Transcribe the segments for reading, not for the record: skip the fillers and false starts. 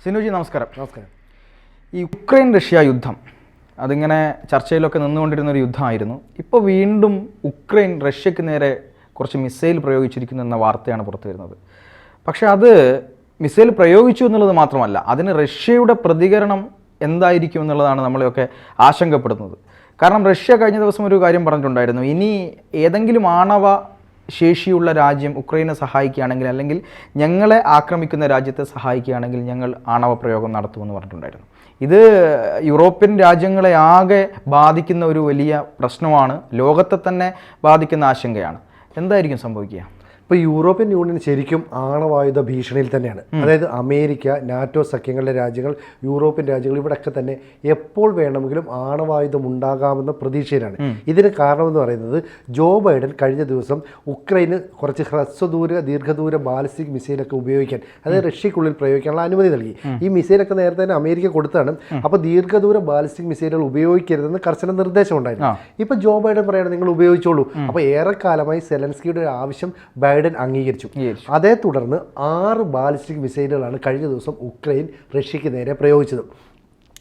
സിനുജി നമസ്കാരം. ഈ Ukraine Russia യുദ്ധം അതിങ്ങനെ ചർച്ചയിലൊക്കെ നിന്നുകൊണ്ടിരുന്ന ഒരു യുദ്ധമായിരുന്നു. ഇപ്പോൾ വീണ്ടും ഉക്രൈൻ റഷ്യക്ക് നേരെ കുറച്ച് മിസൈൽ പ്രയോഗിച്ചിരിക്കുന്നു എന്ന വാർത്തയാണ് പുറത്തു വരുന്നത്. പക്ഷേ അത് മിസൈൽ പ്രയോഗിച്ചു എന്നുള്ളത് മാത്രമല്ല, അതിന് റഷ്യയുടെ പ്രതികരണം എന്തായിരിക്കും എന്നുള്ളതാണ് നമ്മളെയൊക്കെ ആശങ്കപ്പെടുന്നത്. കാരണം റഷ്യ കഴിഞ്ഞ ദിവസം ഒരു കാര്യം പറഞ്ഞിട്ടുണ്ടായിരുന്നു, ഇനി ഏതെങ്കിലും ആണവ ശേഷിയുള്ള രാജ്യം ഉക്രൈനെ സഹായിക്കുകയാണെങ്കിൽ, അല്ലെങ്കിൽ ഞങ്ങളെ ആക്രമിക്കുന്ന രാജ്യത്തെ സഹായിക്കുകയാണെങ്കിൽ ഞങ്ങൾ ആണവ പ്രയോഗം നടത്തുമെന്ന് പറഞ്ഞിട്ടുണ്ടായിരുന്നു. ഇത് യൂറോപ്യൻ രാജ്യങ്ങളെ ആകെ ബാധിക്കുന്ന ഒരു വലിയ പ്രശ്നമാണ്, ലോകത്തെ തന്നെ ബാധിക്കുന്ന ആശങ്കയാണ്. എന്തായിരിക്കും സംഭവിക്കുക? ഇപ്പോൾ യൂറോപ്യൻ യൂണിയൻ ശരിക്കും ആണവായുധ ഭീഷണിയിൽ തന്നെയാണ്. അതായത് അമേരിക്ക, നാറ്റോ സഖ്യങ്ങളിലെ രാജ്യങ്ങൾ, യൂറോപ്യൻ രാജ്യങ്ങൾ, ഇവിടെയൊക്കെ തന്നെ എപ്പോൾ വേണമെങ്കിലും ആണവായുധം ഉണ്ടാകാമെന്ന പ്രതീക്ഷയിലാണ്. ഇതിന് കാരണമെന്ന് പറയുന്നത് ജോ ബൈഡൻ കഴിഞ്ഞ ദിവസം ഉക്രൈന് കുറച്ച് ഹ്രസ്വദൂര ദീർഘദൂര ബാലിസ്റ്റിക് മിസൈലൊക്കെ ഉപയോഗിക്കാൻ, അതായത് റഷ്യക്കുള്ളിൽ പ്രയോഗിക്കാനുള്ള അനുമതി നൽകി. ഈ മിസൈലൊക്കെ നേരത്തെ തന്നെ അമേരിക്ക കൊടുത്താണ്. അപ്പോൾ ദീർഘദൂര ബാലിസ്റ്റിക് മിസൈലുകൾ ഉപയോഗിക്കരുതെന്ന് കർശന നിർദ്ദേശം ഉണ്ടായിരുന്നു. ഇപ്പോൾ ജോ ബൈഡൻ പറയുന്നത് നിങ്ങൾ ഉപയോഗിച്ചോളൂ. അപ്പോൾ ഏറെക്കാലമായി സെലൻസ്കിയുടെ ഒരു ആവശ്യം ബൈഡൻ അംഗീകരിച്ചു. അതേ തുടർന്ന് 6 ബാലിസ്റ്റിക് മിസൈലുകളാണ് കഴിഞ്ഞ ദിവസം ഉക്രൈൻ റഷ്യക്ക് നേരെ പ്രയോഗിച്ചത്.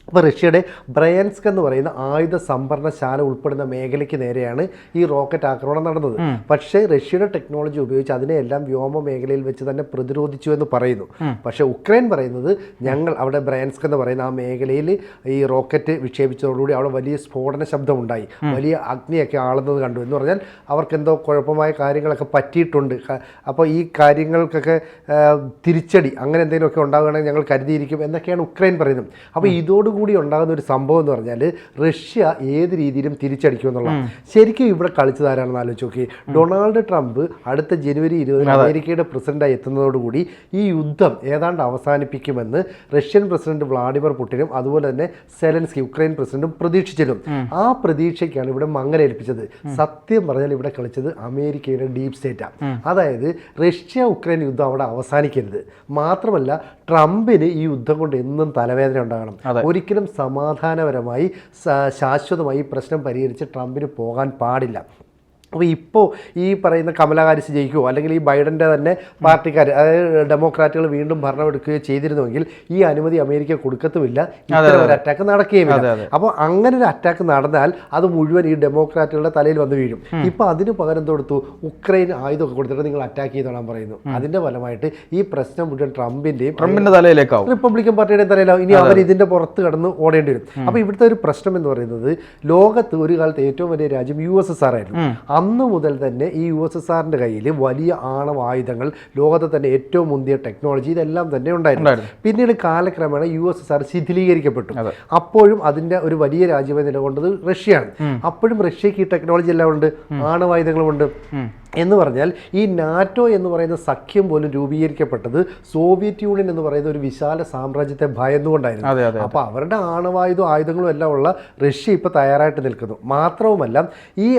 അപ്പോൾ റഷ്യയുടെ ബ്രയാൻസ്ക് എന്ന് പറയുന്ന ആയുധ സംഭരണശാല ഉൾപ്പെടുന്ന മേഖലയ്ക്ക് നേരെയാണ് ഈ റോക്കറ്റ് ആക്രമണം നടന്നത്. പക്ഷേ റഷ്യയുടെ ടെക്നോളജി ഉപയോഗിച്ച് അതിനെയെല്ലാം വ്യോമ മേഖലയിൽ വെച്ച് തന്നെ പ്രതിരോധിച്ചു എന്ന് പറയുന്നു. പക്ഷേ ഉക്രൈൻ പറയുന്നത് ഞങ്ങൾ അവിടെ ബ്രയാൻസ്ക് എന്ന് പറയുന്ന ആ മേഖലയിൽ ഈ റോക്കറ്റ് വിക്ഷേപിച്ചതോടുകൂടി അവിടെ വലിയ സ്ഫോടന ശബ്ദമുണ്ടായി, വലിയ അഗ്നിയൊക്കെ ആളുന്നത് കണ്ടു എന്ന് പറഞ്ഞാൽ അവർക്കെന്തോ കുഴപ്പമായ കാര്യങ്ങളൊക്കെ പറ്റിയിട്ടുണ്ട്. അപ്പോൾ ഈ കാര്യങ്ങൾക്കൊക്കെ തിരിച്ചടി അങ്ങനെ എന്തെങ്കിലുമൊക്കെ ഉണ്ടാകുകയാണെങ്കിൽ ഞങ്ങൾ കരുതിയിരിക്കും എന്നൊക്കെയാണ് ഉക്രൈൻ പറയുന്നത്. അപ്പോൾ ഇതോട് കൂടി ഉണ്ടാകുന്ന ഒരു സംഭവം എന്ന് പറഞ്ഞാൽ റഷ്യ ഏത് രീതിയിലും തിരിച്ചടിക്കുമെന്നുള്ളതാണ്. ശരിക്കും ഇവിടെ കളിച്ചതാരാണെന്ന് ആലോചിച്ച് നോക്കി. ഡൊണാൾഡ് ട്രംപ് അടുത്ത ജനുവരി 20 അമേരിക്കയുടെ പ്രസിഡന്റായി എത്തുന്നതോടുകൂടി ഈ യുദ്ധം ഏതാണ്ട് അവസാനിപ്പിക്കുമെന്ന് റഷ്യൻ പ്രസിഡന്റ് വ്ളാഡിമിർ പുടിനും അതുപോലെ തന്നെ സെലൻസ്കി ഉക്രൈൻ പ്രസിഡന്റും പ്രതീക്ഷിച്ചിരുന്നു. ആ പ്രതീക്ഷയ്ക്കാണ് ഇവിടെ മങ്ങലേൽപ്പിച്ചത്. സത്യം പറഞ്ഞാൽ ഇവിടെ കളിച്ചത് അമേരിക്കയുടെ ഡീപ് സ്റ്റേറ്റാണ്. അതായത് റഷ്യ ഉക്രൈൻ യുദ്ധം അവിടെ അവസാനിക്കരുത്. മാത്രമല്ല ട്രംപിന് ഈ യുദ്ധം കൊണ്ട് എന്നും തലവേദന ഉണ്ടാകണം. ഒരിക്കലും സമാധാനപരമായി ശാശ്വതമായി ഈ പ്രശ്നം പരിഹരിച്ച് ട്രംപിന് പോകാൻ പാടില്ല. അപ്പോൾ ഇപ്പോൾ ഈ പറയുന്ന കമലാ ഹാരിസ് ജയിക്കുകയോ അല്ലെങ്കിൽ ഈ ബൈഡൻ്റെ തന്നെ പാർട്ടിക്കാർ, അതായത് ഡെമോക്രാറ്റുകൾ വീണ്ടും ഭരണമെടുക്കുകയോ ചെയ്തിരുന്നുവെങ്കിൽ ഈ അനുമതി അമേരിക്ക കൊടുക്കത്തുമില്ല, ഇത്തരം ഒരു അറ്റാക്ക് നടക്കുകയുമില്ല. അപ്പോൾ അങ്ങനെ ഒരു അറ്റാക്ക് നടന്നാൽ അത് മുഴുവൻ ഈ ഡെമോക്രാറ്റുകളുടെ തലയിൽ വന്ന് വീഴും. ഇപ്പോൾ അതിന് പകരം കൊടുത്തു ഉക്രൈൻ ആയുധമൊക്കെ കൊടുത്തിട്ട് നിങ്ങൾ അറ്റാക്ക് ചെയ്തോളാൻ പറയുന്നു. അതിൻ്റെ ഫലമായിട്ട് ഈ പ്രശ്നം മുഴുവൻ ട്രംപിൻ്റെ തലയിലേക്കാവും, റിപ്പബ്ലിക്കൻ പാർട്ടിയുടെ തലയിലാവും. ഇനി അവർ ഇതിൻ്റെ പുറത്ത് കടന്ന് ഓടേണ്ടി വരും. അപ്പോൾ ഇവിടുത്തെ ഒരു പ്രശ്നം എന്ന് പറയുന്നത് ലോകത്ത് ഒരു കാലത്ത് ഏറ്റവും വലിയ രാജ്യം USSR ആയിരുന്നു. അന്ന് മുതൽ തന്നെ ഈ USSRന്റെ കയ്യിൽ വലിയ ആണവായുധങ്ങൾ, ലോകത്തെ തന്നെ ഏറ്റവും മുന്തിയ ടെക്നോളജി, ഇതെല്ലാം തന്നെ ഉണ്ടായിരുന്നു. പിന്നീട് കാലക്രമേണ USSR ശിഥിലീകരിക്കപ്പെട്ടു. അപ്പോഴും അതിൻ്റെ ഒരു വലിയ രാജ്യമായി നിലകൊണ്ടത് റഷ്യയാണ്. അപ്പോഴും റഷ്യക്ക് ഈ ടെക്നോളജി എല്ലാം ഉണ്ട്, ആണവായുധങ്ങളുമുണ്ട്. എന്ന് പറഞ്ഞാൽ ഈ നാറ്റോ എന്ന് പറയുന്ന സഖ്യം പോലും രൂപീകരിക്കപ്പെട്ടത് സോവിയറ്റ് യൂണിയൻ എന്ന് പറയുന്ന ഒരു വിശാല സാമ്രാജ്യത്തെ ഭയന്നുകൊണ്ടായിരുന്നു. അപ്പോൾ അവരുടെ ആയുധങ്ങളും എല്ലാം ഉള്ള റഷ്യ ഇപ്പോൾ തയ്യാറായിട്ട് നിൽക്കുന്നു. മാത്രവുമല്ല ഈ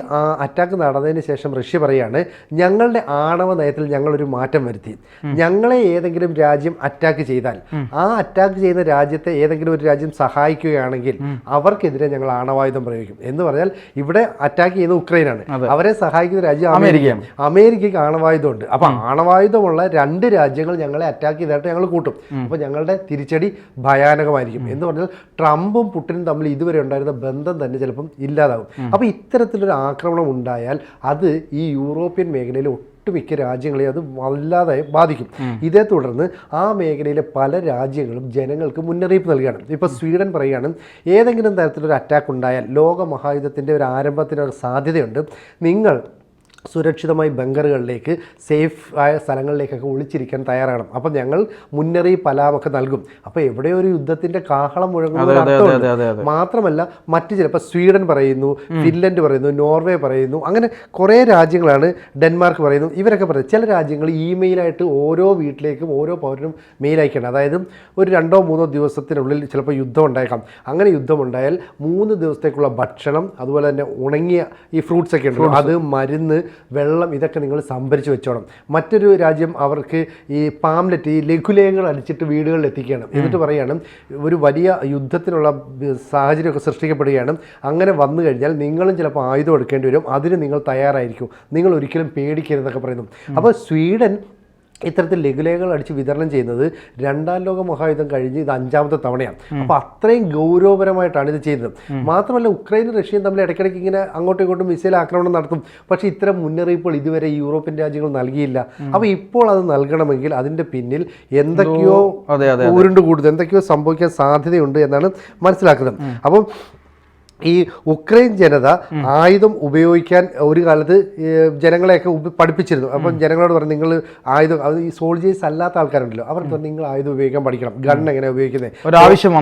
അറ്റാക്ക് നടന്നതിന് ശേഷം റഷ്യ പറയാണ്, ഞങ്ങളുടെ ആണവ നയത്തിൽ ഞങ്ങളൊരു മാറ്റം വരുത്തി. ഞങ്ങളെ ഏതെങ്കിലും രാജ്യം അറ്റാക്ക് ചെയ്താൽ ആ അറ്റാക്ക് ചെയ്യുന്ന രാജ്യത്തെ ഏതെങ്കിലും ഒരു രാജ്യം സഹായിക്കുകയാണെങ്കിൽ അവർക്കെതിരെ ഞങ്ങൾ ആണവായുധം പ്രയോഗിക്കും. എന്ന് പറഞ്ഞാൽ ഇവിടെ അറ്റാക്ക് ചെയ്യുന്ന ഉക്രൈനാണ്, അവരെ സഹായിക്കുന്ന രാജ്യം അമേരിക്കയാണ്. അമേരിക്കയ്ക്ക് ആണവായുധമുണ്ട്. അപ്പം ആണവായുധമുള്ള 2 രാജ്യങ്ങൾ ഞങ്ങളെ അറ്റാക്ക് ചെയ്തായിട്ട് ഞങ്ങൾ കൂട്ടും. അപ്പോൾ ഞങ്ങളുടെ തിരിച്ചടി ഭയാനകമായിരിക്കും. എന്ന് പറഞ്ഞാൽ ട്രംപും പുടിനും തമ്മിൽ ഇതുവരെ ഉണ്ടായിരുന്ന ബന്ധം തന്നെ ചിലപ്പം ഇല്ലാതാവും. അപ്പോൾ ഇത്തരത്തിലൊരു ആക്രമണം ഉണ്ടായാൽ അത് ഈ യൂറോപ്യൻ മേഖലയിൽ ഒട്ടുമിക്ക രാജ്യങ്ങളെ അത് വല്ലാതെ ബാധിക്കും. ഇതേ തുടർന്ന് ആ മേഖലയിലെ പല രാജ്യങ്ങളും ജനങ്ങൾക്ക് മുന്നറിയിപ്പ് നൽകുകയാണ്. ഇപ്പോൾ സ്വീഡൻ പറയുകയാണ്, ഏതെങ്കിലും തരത്തിലൊരു അറ്റാക്ക് ഉണ്ടായാൽ ലോകമഹായുദ്ധത്തിൻ്റെ ഒരു ആരംഭത്തിനൊരു സാധ്യതയുണ്ട്, നിങ്ങൾ സുരക്ഷിതമായി ബങ്കറുകളിലേക്ക്, സേഫ് ആയ സ്ഥലങ്ങളിലേക്കൊക്കെ ഒളിച്ചിരിക്കാൻ തയ്യാറാകണം. അപ്പം ഞങ്ങൾ മുന്നറിയിപ്പ് അലാമൊക്കെ നൽകും. അപ്പോൾ എവിടെയോ ഒരു യുദ്ധത്തിൻ്റെ കാഹളം മുഴങ്ങുന്ന അർത്ഥമുണ്ട്. മാത്രമല്ല മറ്റ് ചിലപ്പോൾ സ്വീഡൻ പറയുന്നു, ഫിൻലൻഡ് പറയുന്നു, നോർവേ പറയുന്നു, അങ്ങനെ കുറേ രാജ്യങ്ങളാണ്, ഡെൻമാർക്ക് പറയുന്നു, ഇവരൊക്കെ പറയുന്നത്. ചില രാജ്യങ്ങൾ ഇമെയിലായിട്ട് ഓരോ വീട്ടിലേക്കും ഓരോ പൗരനും മെയിൽ അയക്കണം. അതായത് ഒരു 2-3 ദിവസത്തിനുള്ളിൽ ചിലപ്പോൾ യുദ്ധം ഉണ്ടായേക്കാം. അങ്ങനെ യുദ്ധമുണ്ടായാൽ 3 ദിവസത്തേക്കുള്ള ഭക്ഷണം, അതുപോലെ തന്നെ ഉണങ്ങിയ ഈ ഫ്രൂട്ട്സ് ഒക്കെ ഉണ്ട്, അത്, മരുന്ന്, വെള്ളം, ഇതൊക്കെ നിങ്ങൾ സംഭരിച്ച് വെച്ചോണം. മറ്റൊരു രാജ്യം അവർക്ക് ഈ പാംലെറ്റ്, ഈ ലഘുലേഖകൾ അടിച്ചിട്ട് വീടുകളിൽ എത്തിക്കുകയാണ്. എന്നിട്ട് പറയുകയാണ് ഒരു വലിയ യുദ്ധത്തിനുള്ള സാഹചര്യമൊക്കെ സൃഷ്ടിക്കപ്പെടുകയാണ്, അങ്ങനെ വന്നു കഴിഞ്ഞാൽ നിങ്ങളും ചിലപ്പോൾ ആയുധം എടുക്കേണ്ടി വരും, അതിന് നിങ്ങൾ തയ്യാറായിരിക്കും, നിങ്ങൾ ഒരിക്കലും പേടിക്കരുതെന്നൊക്കെ പറയുന്നു. അപ്പോൾ സ്വീഡൻ ഇത്തരത്തിൽ ലഘുലേഖകൾ അടിച്ച് വിതരണം ചെയ്യുന്നത് രണ്ടാം ലോക മഹായുദ്ധം കഴിഞ്ഞ് ഇത് 5ാമത്തെ തവണയാണ്. അപ്പോൾ അത്രയും ഗൗരവപരമായിട്ടാണ് ഇത് ചെയ്യുന്നത്. മാത്രമല്ല ഉക്രൈനും റഷ്യയും തമ്മിൽ ഇടയ്ക്കിടയ്ക്ക് ഇങ്ങനെ അങ്ങോട്ടും ഇങ്ങോട്ടും മിസൈൽ ആക്രമണം നടത്തും. പക്ഷേ ഇത്തരം മുന്നറിയിപ്പുകൾ ഇതുവരെ യൂറോപ്യൻ രാജ്യങ്ങൾ നൽകിയില്ല. അപ്പോൾ ഇപ്പോൾ അത് നൽകണമെങ്കിൽ അതിൻ്റെ പിന്നിൽ എന്തൊക്കെയോ ഉരുണ്ട് കൂടുന്നത്, എന്തൊക്കെയോ സംഭവിക്കാൻ സാധ്യതയുണ്ട് എന്നാണ് മനസ്സിലാക്കുന്നത്. അപ്പം ഈ ഉക്രൈൻ ജനത ആയുധം ഉപയോഗിക്കാൻ ഒരു കാലത്ത് ജനങ്ങളെയൊക്കെ പഠിപ്പിച്ചിരുന്നു. അപ്പം ജനങ്ങളോട് പറഞ്ഞു നിങ്ങൾ ആയുധം, അത് ഈ സോൾജേഴ്സ് അല്ലാത്ത ആൾക്കാരുണ്ടല്ലോ അവർക്ക് പറഞ്ഞു നിങ്ങൾ ആയുധം ഉപയോഗിക്കാൻ പഠിക്കണം, ഗൺ എങ്ങനെ ഉപയോഗിക്കുന്നത് ഒരാവശ്യം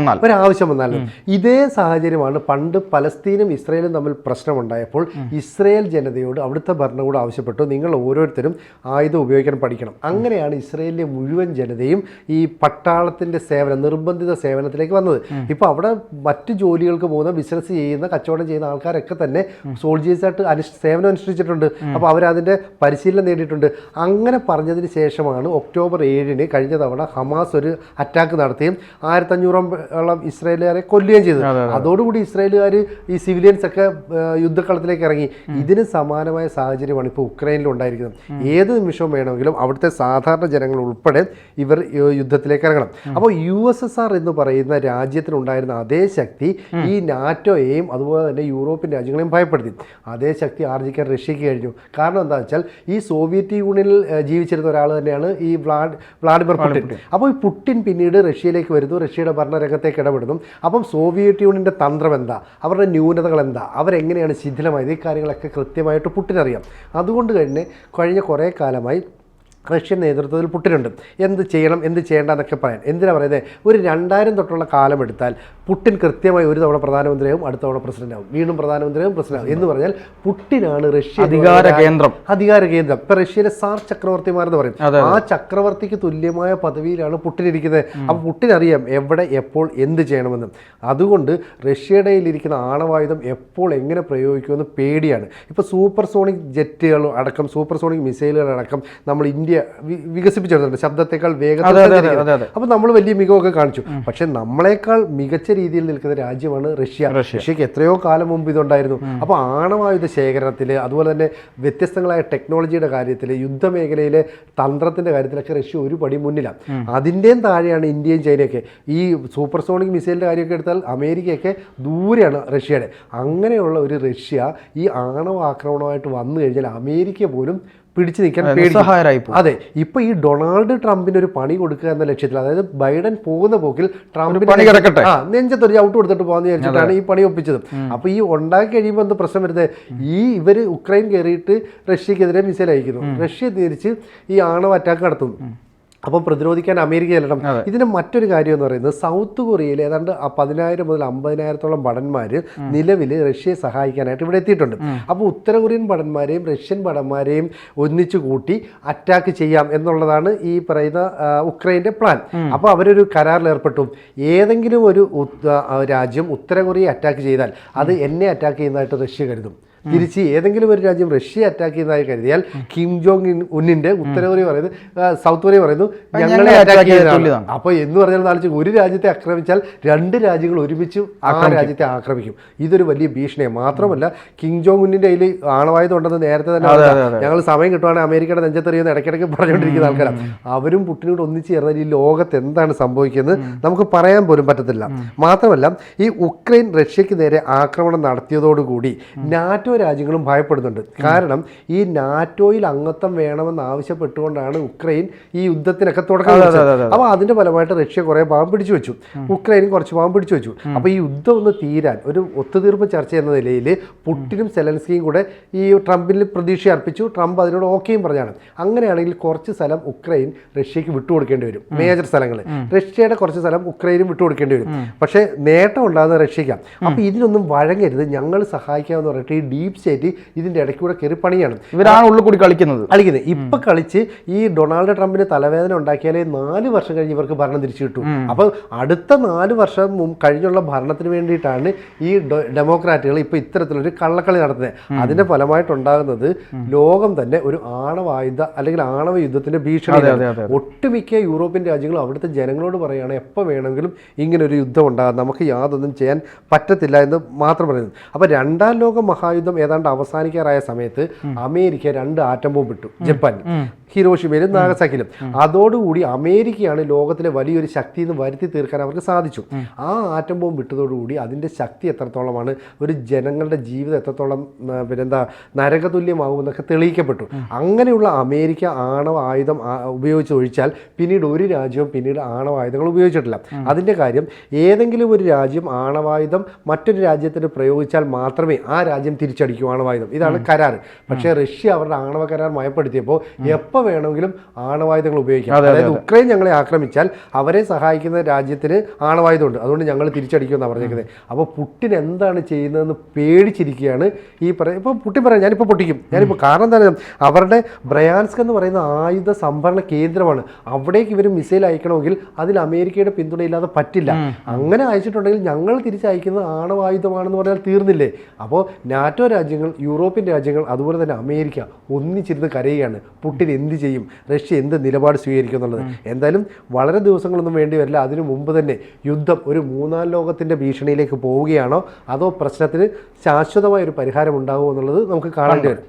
വന്നാലും. ഇതേ സാഹചര്യമാണ് പണ്ട് പലസ്തീനും ഇസ്രയേലും തമ്മിൽ പ്രശ്നമുണ്ടായപ്പോൾ ഇസ്രയേൽ ജനതയോട് അവിടുത്തെ ഭരണകൂടം ആവശ്യപ്പെട്ടു നിങ്ങൾ ഓരോരുത്തരും ആയുധം ഉപയോഗിക്കാൻ പഠിക്കണം. അങ്ങനെയാണ് ഇസ്രയേലിലെ മുഴുവൻ ജനതയും ഈ പട്ടാളത്തിൻ്റെ സേവനം, നിർബന്ധിത സേവനത്തിലേക്ക് വന്നത്. ഇപ്പോൾ അവിടെ മറ്റു ജോലികൾക്ക് പോകുന്ന ബിസിനസ് ചെയ്യുന്ന കച്ചവടം ചെയ്യുന്ന ആൾക്കാരൊക്കെ തന്നെ സോൾജേഴ്സായിട്ട് സേവനം അനുഷ്ഠിച്ചിട്ടുണ്ട്. അപ്പോൾ അവരതിൻ്റെ പരിശീലനം നേടിയിട്ടുണ്ട്. അങ്ങനെ പറഞ്ഞതിന് ശേഷമാണ് ഒക്ടോബർ 7 കഴിഞ്ഞ തവണ ഹമാസ് ഒരു അറ്റാക്ക് നടത്തുകയും 1500ഓളം ഇസ്രായേലുകാരെ കൊല്ലുകയും ചെയ്തു. അതോടുകൂടി ഇസ്രായേലുകാർ ഈ സിവിലിയൻസ് ഒക്കെ യുദ്ധക്കളത്തിലേക്ക് ഇറങ്ങി. ഇതിന് സമാനമായ സാഹചര്യമാണ് ഇപ്പോൾ ഉക്രൈനിൽ ഉണ്ടായിരിക്കുന്നത്. ഏത് നിമിഷവും വേണമെങ്കിലും അവിടുത്തെ സാധാരണ ജനങ്ങൾ ഉൾപ്പെടെ ഇവർ യുദ്ധത്തിലേക്ക് ഇറങ്ങണം. അപ്പോൾ USSR എന്ന് പറയുന്ന രാജ്യത്തിനുണ്ടായിരുന്ന അതേ ശക്തി ഈ നാറ്റോയെ അതുപോലെ തന്നെ യൂറോപ്യൻ രാജ്യങ്ങളെയും ഭയപ്പെടുത്തി. അതേ ശക്തി ആർജിക്കാൻ റഷ്യക്ക് കഴിഞ്ഞു. കാരണം എന്താ വെച്ചാൽ ഈ സോവിയറ്റ് യൂണിയനിൽ ജീവിച്ചിരുന്ന ഒരാൾ തന്നെയാണ് ഈ വ്ളാഡിമിർ പുടിൻ. അപ്പോൾ ഈ പുടിൻ പിന്നീട് റഷ്യയിലേക്ക് വരുന്നു, റഷ്യയുടെ ഭരണരംഗത്തേക്ക് ഇടപെടുന്നു. അപ്പം സോവിയറ്റ് യൂണിയൻ്റെ തന്ത്രം എന്താ, അവരുടെ ന്യൂനതകൾ എന്താ, അവരെങ്ങനെയാണ് ശിഥിലമായത്, ഈ കാര്യങ്ങളൊക്കെ കൃത്യമായിട്ട് പുടിനറിയാം. അതുകൊണ്ട് തന്നെ കഴിഞ്ഞ കുറേ കാലമായി റഷ്യൻ നേതൃത്വത്തിൽ പുടിനുണ്ട്. എന്ത് ചെയ്യണം എന്ത് ചെയ്യേണ്ട എന്നൊക്കെ പറയാൻ. എന്തിനാണ് പറയുന്നത്, ഒരു 2000 തൊട്ടുള്ള കാലം എടുത്താൽ പുടിൻ കൃത്യമായി ഒരു തവണ പ്രധാനമന്ത്രിയാവും, അടുത്ത തവണ പ്രസിഡന്റാവും, വീണ്ടും പ്രധാനമന്ത്രിയാവും, പ്രസിഡന്റാവും എന്ന് പറഞ്ഞാൽ പുടിനാണ് റഷ്യ അധികാര കേന്ദ്രം. ഇപ്പം റഷ്യയിലെ സാർ ചക്രവർത്തിമാരെന്ന് പറയും. ആ ചക്രവർത്തിക്ക് തുല്യമായ പദവിയിലാണ് പുടിൻ ഇരിക്കുന്നത്. അപ്പോൾ പുടിൻ അറിയാം എവിടെ എപ്പോൾ എന്ത് ചെയ്യണമെന്ന്. അതുകൊണ്ട് റഷ്യയുടെ ഇരിക്കുന്ന ആണവായുധം എപ്പോൾ എങ്ങനെ പ്രയോഗിക്കുമെന്ന് പേടിയാണ്. ഇപ്പോൾ സൂപ്പർസോണിക് ജെറ്റുകൾ അടക്കം, സൂപ്പർസോണിക് മിസൈലുകൾ അടക്കം നമ്മൾ ഇന്ത്യ വികസിപ്പിച്ചെടുത്തിട്ടുണ്ട്, ശബ്ദത്തെക്കാൾ വേഗത്തിൽ. അപ്പോൾ നമ്മൾ വലിയ മികവൊക്കെ കാണിച്ചു. പക്ഷെ നമ്മളെക്കാൾ മികച്ച രീതിയിൽ നിൽക്കുന്ന രാജ്യമാണ് റഷ്യ. റഷ്യക്ക് എത്രയോ കാലം മുമ്പ് ഇതുണ്ടായിരുന്നു. അപ്പോൾ ആണവായുധ ശേഖരണത്തിൽ, അതുപോലെ തന്നെ വ്യത്യസ്തങ്ങളായ ടെക്നോളജിയുടെ കാര്യത്തിൽ, യുദ്ധമേഖലയിലെ തന്ത്രത്തിൻ്റെ കാര്യത്തിലൊക്കെ റഷ്യ ഒരു പടി മുന്നിലാണ്. അതിൻ്റെയും താഴെയാണ് ഇന്ത്യയും ചൈനയൊക്കെ. ഈ സൂപ്പർസോണിക് മിസൈലിൻ്റെ കാര്യമൊക്കെ എടുത്താൽ അമേരിക്കയൊക്കെ ദൂരെയാണ് റഷ്യയുടെ. അങ്ങനെയുള്ള ഒരു റഷ്യ ഈ ആണവ ആക്രമണമായിട്ട് വന്നു കഴിഞ്ഞാൽ അമേരിക്ക പോലും പിടിച്ചു നിൽക്കാൻ പേടിക്കും. അതെ, ഇപ്പൊ ഈ ഡൊണാൾഡ് ട്രംപിന് ഒരു പണി കൊടുക്കുക എന്ന ലക്ഷ്യത്തിൽ, അതായത് ബൈഡൻ പോകുന്ന പോക്കിൽ ട്രംപിന് നെഞ്ചത്തൊരു ചവിട്ട് കൊടുത്തിട്ട് പോകാന്ന് വിചാരിച്ചിട്ടാണ് ഈ പണി ഒപ്പിച്ചത്. അപ്പൊ ഈ ഉണ്ടാക്കി കഴിയുമ്പോൾ എന്ത് പ്രശ്നം വരുന്നത്, ഇവര് ഉക്രൈൻ കയറിയിട്ട് റഷ്യക്കെതിരെ മിസൈൽ അയക്കുന്നു, റഷ്യ തിരിച്ച് ഈ ആണവ അറ്റാക്ക് നടത്തുന്നു. അപ്പം പ്രതിരോധിക്കാൻ അമേരിക്ക ചെല്ലണം. ഇതിന് മറ്റൊരു കാര്യം എന്ന് പറയുന്നത്, സൗത്ത് കൊറിയയിൽ ഏതാണ്ട് 10,000 മുതൽ 50,000-ഓളം ഭടന്മാർ നിലവിൽ റഷ്യയെ സഹായിക്കാനായിട്ട് ഇവിടെ എത്തിയിട്ടുണ്ട്. അപ്പോൾ ഉത്തര കൊറിയൻ ഭടന്മാരെയും റഷ്യൻ ഭടന്മാരെയും ഒന്നിച്ചു കൂട്ടി അറ്റാക്ക് ചെയ്യാം എന്നുള്ളതാണ് ഈ പറയുന്ന ഉക്രൈൻ്റെ പ്ലാൻ. അപ്പോൾ അവരൊരു കരാറിൽ ഏർപ്പെട്ടു. ഏതെങ്കിലും ഒരു രാജ്യം ഉത്തര കൊറിയയെ അറ്റാക്ക് ചെയ്താൽ അത് എന്നെ അറ്റാക്ക് ചെയ്യുന്നതായിട്ട് റഷ്യ കരുതും. തിരിച്ച് ഏതെങ്കിലും ഒരു രാജ്യം റഷ്യ അറ്റാക്ക് ചെയ്യുന്നതായി കരുതിയാൽ കിം ജോങ് ഉന്നിന്റെ ഉത്തര കൊറിയ പറയുന്നത്, സൗത്ത് കൊറിയ പറയുന്നു ഞങ്ങളെ അറ്റാക്ക് ചെയ്തതാണ്. അപ്പോൾ എന്ന് പറഞ്ഞാൽ നാളിച്ച് ഒരു രാജ്യത്തെ ആക്രമിച്ചാൽ 2 രാജ്യങ്ങൾ ഒരുമിച്ച് ആ രാജ്യത്തെ ആക്രമിക്കും. ഇതൊരു വലിയ ഭീഷണിയാണ്. മാത്രമല്ല കിം ജോങ് ഉന്നിന്റെ കയ്യിൽ ആണവായുധം ഉണ്ടെന്ന് നേരത്തെ തന്നെ ഞങ്ങൾ സമയം കിട്ടുവാണെങ്കിൽ അമേരിക്കയുടെ നെഞ്ചത്തെറിയുന്ന ഇടയ്ക്കിടയ്ക്ക് പറഞ്ഞുകൊണ്ടിരിക്കുന്ന ആൾക്കാരാണ്. അവരും പുടിനോട് ഒന്നിച്ച് ചേർന്നാൽ ഈ ലോകത്ത് എന്താണ് സംഭവിക്കുന്നത് നമുക്ക് പറയാൻ പോലും പറ്റത്തില്ല. മാത്രമല്ല ഈ ഉക്രൈൻ റഷ്യക്ക് നേരെ ആക്രമണം നടത്തിയതോടുകൂടി നാറ്റോ രാജ്യങ്ങളും ഭയപ്പെടുന്നുണ്ട്. കാരണം ഈ നാറ്റോയിൽ അംഗത്വം വേണമെന്ന് ആവശ്യപ്പെട്ടുകൊണ്ടാണ് ഉക്രൈൻ ഈ യുദ്ധത്തിനൊക്കെ തുടക്കം കുറിച്ചത്. അപ്പോൾ അതിന്റെ ഫലമായിട്ട് റഷ്യ കുറേ പാവം പിടിച്ചു വെച്ചു, ഉക്രൈനും കുറച്ച് പാവം പിടിച്ചു വെച്ചു. അപ്പോൾ ഈ യുദ്ധം ഒന്ന് തീരാൻ ഒരു ഒത്തുതീർപ്പ് ചർച്ച എന്ന നിലയിൽ പുടിനും സെലൻസ്കിയും കൂടെ ഈ ട്രംപിൽ പ്രതീക്ഷ അർപ്പിച്ചു. ട്രംപ് അതിനോട് ഓക്കെയും പറഞ്ഞാണ്. അങ്ങനെയാണെങ്കിൽ കുറച്ച് സ്ഥലം ഉക്രൈൻ റഷ്യക്ക് വിട്ടുകൊടുക്കേണ്ടി വരും, മേജർ സ്ഥലങ്ങൾ. റഷ്യയുടെ കുറച്ച് സ്ഥലം ഉക്രൈനും വിട്ടുകൊടുക്കേണ്ടി വരും. പക്ഷേ നേട്ടം ഉണ്ടാകുന്ന റഷ്യയ്ക്കാണ്. അപ്പോൾ ഇതിനൊന്നും വഴങ്ങരുത്, ഞങ്ങൾ സഹായിക്കാമെന്ന് പറഞ്ഞിട്ട് ഈ ഡീപ് സ്റ്റേറ്റ് ഇതിന്റെ ഇടയ്ക്കൂടെ കയറി പണിയാണ്. ഇവരാണ് ഉള്ളിൽ കൂടി കളിക്കുന്നത്. ഇപ്പൊ കളിച്ച് ഈ ഡൊണാൾഡ് ട്രംപിന് തലവേദന ഉണ്ടാക്കിയാലേ 4 വർഷം കഴിഞ്ഞ് ഇവർക്ക് ഭരണം തിരിച്ചു കിട്ടും. അപ്പം അടുത്ത 4 വർഷം കഴിഞ്ഞുള്ള ഭരണത്തിന് വേണ്ടിയിട്ടാണ് ഈ ഡെമോക്രാറ്റുകൾ ഇപ്പൊ ഇത്തരത്തിലൊരു കള്ളക്കളി നടത്തുന്നത്. അതിന്റെ ഫലമായിട്ടുണ്ടാകുന്നത് ലോകം തന്നെ ഒരു ആണവായുധ അല്ലെങ്കിൽ ആണവ യുദ്ധത്തിന്റെ ഭീഷണിയാണ്. ഒട്ടുമിക്ക യൂറോപ്യൻ രാജ്യങ്ങളും അവിടുത്തെ ജനങ്ങളോട് പറയുകയാണ് എപ്പോൾ വേണമെങ്കിലും ഇങ്ങനെ ഒരു യുദ്ധം ഉണ്ടാകും, നമുക്ക് യാതൊന്നും ചെയ്യാൻ പറ്റത്തില്ല എന്ന് മാത്രം പറയുന്നത്. അപ്പോൾ 2ാം ലോക മഹായുദ്ധം യുദ്ധം ഏതാണ്ട് അവസാനിക്കാറായ സമയത്ത് അമേരിക്ക 2 ആറ്റം ബോംബ് ഇട്ടു ജപ്പാൻ, ഹിരോഷിമയിലും നാഗസാക്കിയിലും. അതോടുകൂടി അമേരിക്കയാണ് ലോകത്തിലെ വലിയൊരു ശക്തി എന്ന് വരുത്തി തീർക്കാൻ അവർക്ക് സാധിച്ചു. ആ ആറ്റം ബോംബ് ഇട്ടതോടുകൂടി അതിൻ്റെ ശക്തി എത്രത്തോളമാണ്, ഒരു ജനങ്ങളുടെ ജീവിതം എത്രത്തോളം പിന്നെന്താ നരകതുല്യമാകുമെന്നൊക്കെ തെളിയിക്കപ്പെട്ടു. അങ്ങനെയുള്ള അമേരിക്ക ആണവ ആയുധം ഉപയോഗിച്ച് ഒഴിച്ചാൽ പിന്നീട് ഒരു രാജ്യവും പിന്നീട് ആണവ ആയുധങ്ങൾ ഉപയോഗിച്ചിട്ടില്ല. അതിൻ്റെ കാര്യം, ഏതെങ്കിലും ഒരു രാജ്യം ആണവായുധം മറ്റൊരു രാജ്യത്തിന് പ്രയോഗിച്ചാൽ മാത്രമേ ആ രാജ്യം തിരിച്ചടിക്കൂ ആണവായുധം. ഇതാണ് കരാർ. പക്ഷേ റഷ്യ അവരുടെ ആണവ കരാർ മയപ്പെടുത്തിയപ്പോൾ എപ്പോൾ വേണമെങ്കിലും ആണവായുധങ്ങൾ ഉപയോഗിക്കാം. അതായത് ഉക്രൈൻ ഞങ്ങളെ ആക്രമിച്ചാൽ അവരെ സഹായിക്കുന്ന രാജ്യത്തിന് ആണവായുധമുണ്ട്, അതുകൊണ്ട് ഞങ്ങൾ തിരിച്ചടിക്കുമെന്നാണ് പറഞ്ഞേക്കുന്നത്. അപ്പോൾ പുടിൻ എന്താണ് ചെയ്യുന്നതെന്ന് പേടിച്ചിരിക്കുകയാണ് ഈ ഇപ്പോൾ പുടിൻ പറയാം ഞാനിപ്പോൾ പൊട്ടിക്കും, ഞാനിപ്പോൾ കാരണം എന്താണ്, അവരുടെ ബ്രയാൻസ്ക് എന്ന് പറയുന്ന ആയുധ സംഭരണ കേന്ദ്രമാണ്. അവിടേക്ക് ഇവർ മിസൈൽ അയക്കണമെങ്കിൽ അതിൽ അമേരിക്കയുടെ പിന്തുണയില്ലാതെ പറ്റില്ല. അങ്ങനെ അയച്ചിട്ടുണ്ടെങ്കിൽ ഞങ്ങൾ തിരിച്ചയക്കുന്നത് ആണവായുധമാണെന്ന് പറഞ്ഞാൽ തീർന്നില്ലേ. അപ്പോൾ നാറ്റോ രാജ്യങ്ങൾ, യൂറോപ്യൻ രാജ്യങ്ങൾ, അതുപോലെ തന്നെ അമേരിക്ക ഒന്നിച്ചിരുന്ന് കരയുകയാണ് പുടിൻ എന്ത് ചെയ്യും, റഷ്യ എന്ത് നിലപാട് സ്വീകരിക്കും എന്നുള്ളത്. എന്തായാലും വളരെ ദിവസങ്ങളൊന്നും വേണ്ടി വരില്ല. അതിനു മുമ്പ് തന്നെ യുദ്ധം ഒരു 3-ാം ലോകത്തിൻ്റെ ഭീഷണിയിലേക്ക് പോവുകയാണോ അതോ പ്രശ്നത്തിന് ശാശ്വതമായ ഒരു പരിഹാരം ഉണ്ടാകുമോ എന്നുള്ളത് നമുക്ക് കാണേണ്ടി വരും.